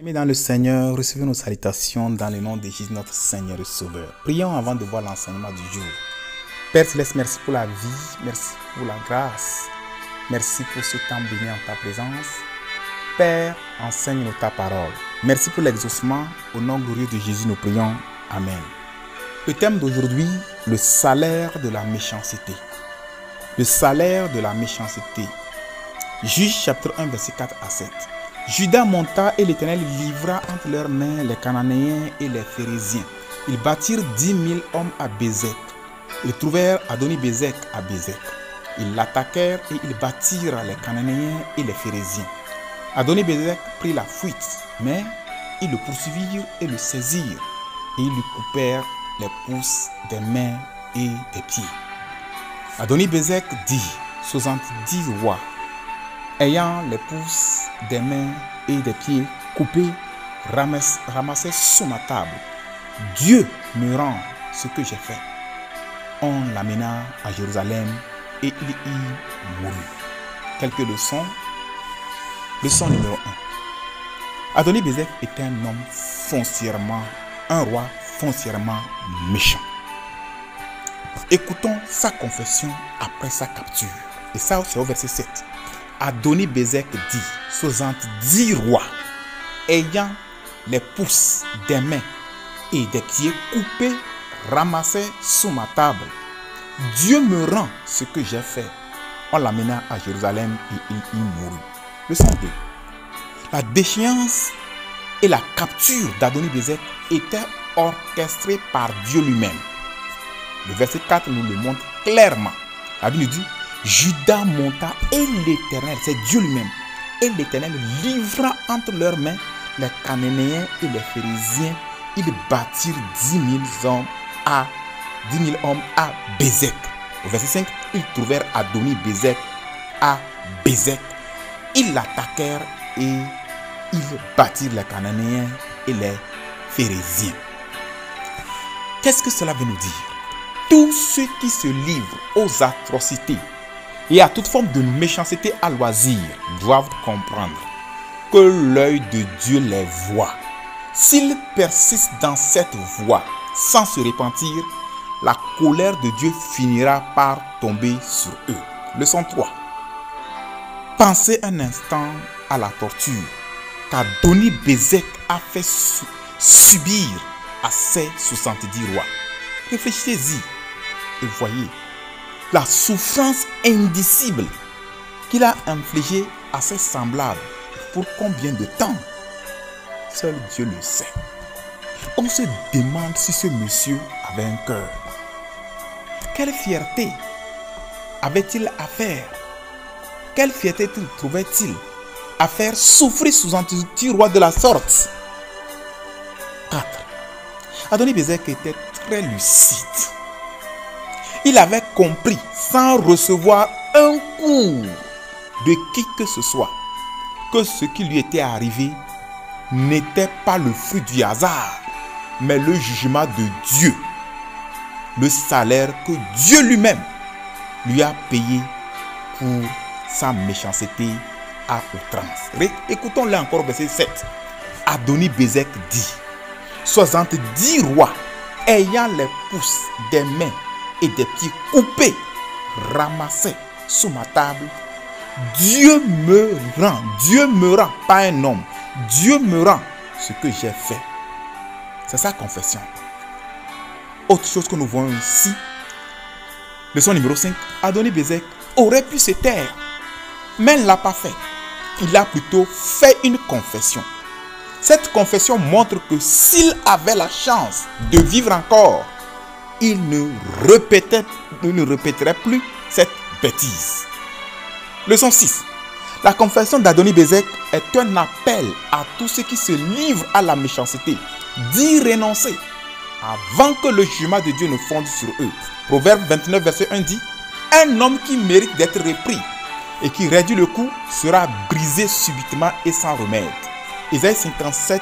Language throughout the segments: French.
Amis dans le Seigneur, recevez nos salutations dans le nom de Jésus, notre Seigneur et Sauveur. Prions avant de voir l'enseignement du jour. Père Céleste, merci pour la vie, merci pour la grâce, merci pour ce temps béni en ta présence. Père, enseigne-nous ta parole. Merci pour l'exaucement. Au nom glorieux de Jésus, nous prions. Amen. Le thème d'aujourd'hui, le salaire de la méchanceté. Le salaire de la méchanceté. Juge chapitre 1, verset 4 à 7. Judas monta et l'Éternel livra entre leurs mains les Cananéens et les Phérésiens. Ils bâtirent 10 000 hommes à Bézek. Ils trouvèrent Adoni-Bézek à Bézek. Ils l'attaquèrent et ils battirent les Cananéens et les Phérésiens. Adoni-Bézek prit la fuite, mais ils le poursuivirent et le saisirent. Et ils lui coupèrent les pouces des mains et des pieds. Adoni-Bézek dit, 70 rois, ayant les pouces des mains et des pieds coupés, ramassés sous ma table. Dieu me rend ce que j'ai fait. On l'amena à Jérusalem et il y mourut. Quelques leçons. Leçon numéro 1. Adoni-Bézek était un homme foncièrement, un roi foncièrement méchant. Écoutons sa confession après sa capture. Et ça, c'est au verset 7. Adoni-Bézek dit, 70 rois, ayant les pouces des mains et des pieds coupés, ramassés sous ma table. Dieu me rend ce que j'ai fait. On l'amena à Jérusalem et il y mourut. Leçon 2. La déchéance et la capture d'Adoni-Bézek étaient orchestrées par Dieu lui-même. Le verset 4 nous le montre clairement. La Bible dit, Judas monta et l'Éternel, c'est Dieu lui-même, et l'Éternel livra entre leurs mains les Cananéens et les Phérésiens. Ils bâtirent 10 000 hommes à Bézek. Au verset 5, ils trouvèrent Adoni-Bézek à Bézek. Ils l'attaquèrent et ils battirent les Cananéens et les Phérésiens. Qu'est-ce que cela veut nous dire? Tous ceux qui se livrent aux atrocités et à toute forme de méchanceté à loisir doivent comprendre que l'œil de Dieu les voit. S'ils persistent dans cette voie sans se repentir, la colère de Dieu finira par tomber sur eux. Leçon 3. Pensez un instant à la torture qu'Adoni-Bézek a fait subir à ses 70 rois. Réfléchissez-y et voyez la souffrance indicible qu'il a infligée à ses semblables. Pour combien de temps? Seul Dieu le sait. On se demande si ce monsieur avait un cœur. Quelle fierté avait-il à faire? Quelle fierté trouvait-il à faire souffrir 70 rois de la sorte? 4. Adoni-Bézek était très lucide. Il avait compris, sans recevoir un coup de qui que ce soit, que ce qui lui était arrivé n'était pas le fruit du hasard, mais le jugement de Dieu. Le salaire que Dieu lui-même lui a payé pour sa méchanceté à outrance. Écoutons-le encore, verset 7. Adoni-Bézek dit, 70 rois ayant les pouces des mains et des pieds coupés, ramassés sous ma table, Dieu me rend, pas un homme, Dieu me rend ce que j'ai fait. C'est sa confession. Autre chose que nous voyons ici, leçon numéro 5, Adoni-Bézek aurait pu se taire, mais il ne l'a pas fait. Il a plutôt fait une confession. Cette confession montre que s'il avait la chance de vivre encore, il ne répéterait plus cette bêtise. Leçon 6. La confession d'Adoni-Bézek est un appel à tous ceux qui se livrent à la méchanceté d'y renoncer avant que le jugement de Dieu ne fonde sur eux. Proverbe 29, verset 1 dit, un homme qui mérite d'être repris et qui réduit le coup sera brisé subitement et sans remède. Isaïe 55,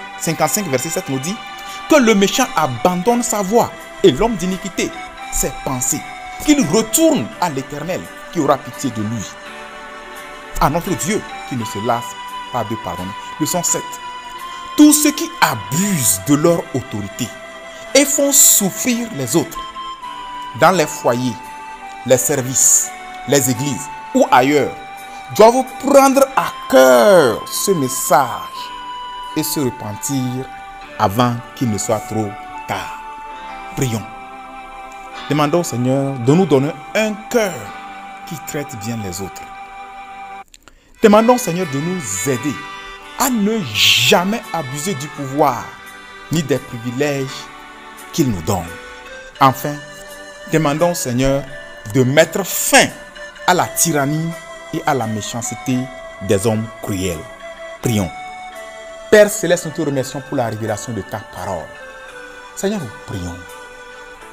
verset 7 nous dit que le méchant abandonne sa voie et l'homme d'iniquité ses pensées, qu'il retourne à l'Éternel qui aura pitié de lui. À notre Dieu qui ne se lasse pas de pardonner. Leçon 7. tous ceux qui abusent de leur autorité et font souffrir les autres dans les foyers, les services, les églises ou ailleurs doivent prendre à cœur ce message et se repentir avant qu'il ne soit trop tard. Prions. Demandons au Seigneur de nous donner un cœur qui traite bien les autres. Demandons au Seigneur de nous aider à ne jamais abuser du pouvoir ni des privilèges qu'il nous donne. Enfin, demandons au Seigneur de mettre fin à la tyrannie et à la méchanceté des hommes cruels. Prions. Père Céleste, nous te remercions pour la révélation de ta parole. Seigneur, nous prions.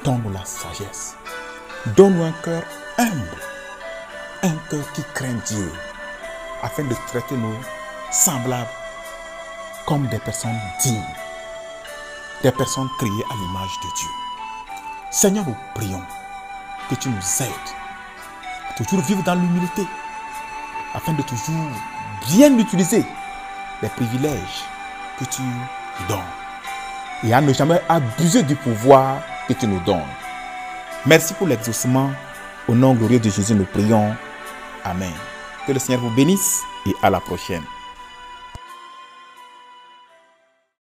Donne-nous la sagesse. Donne-nous un cœur humble. Un cœur qui craint Dieu. Afin de traiter nos semblables comme des personnes dignes. Des personnes créées à l'image de Dieu. Seigneur, nous prions que tu nous aides à toujours vivre dans l'humilité. Afin de toujours bien utiliser les privilèges que tu nous donnes. Et à ne jamais abuser du pouvoir que tu nous donnes. Merci pour l'exaucement. Au nom glorieux de Jésus, nous prions. Amen. Que le Seigneur vous bénisse et à la prochaine.